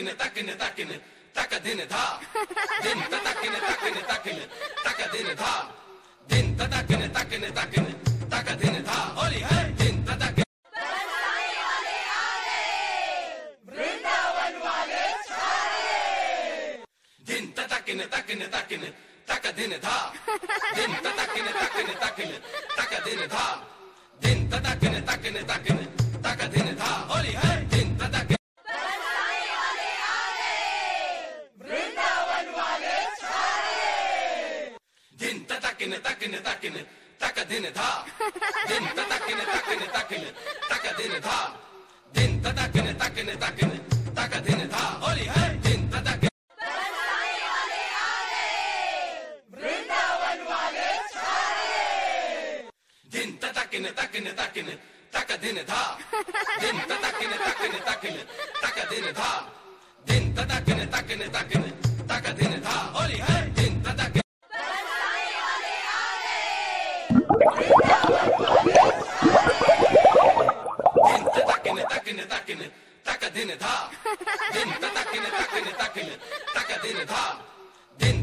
takin taka din dha din takin taka din dha din takin taka din dha Holi है दिन takin बरसाने वाले आ गए वृंदावन वाले छाए din takin taka din dha din takin taka din dha din takin taka din dha Holi है दिन takin बरसाने वाले आ गए वृंदावन वाले छाए din takin taka din dha din takin taka din dha din takin taka din dha Holi है दिन takin बरसाने वाले आ गए वृंदावन वाले छाए din takin taka din dha din takin taka din dha din takin taka din dha Holi है दिन takin बरसाने वाले आ गए वृंदावन वाले din takin taka din dha din takin taka din dha din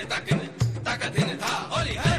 takin taka din dha Holi है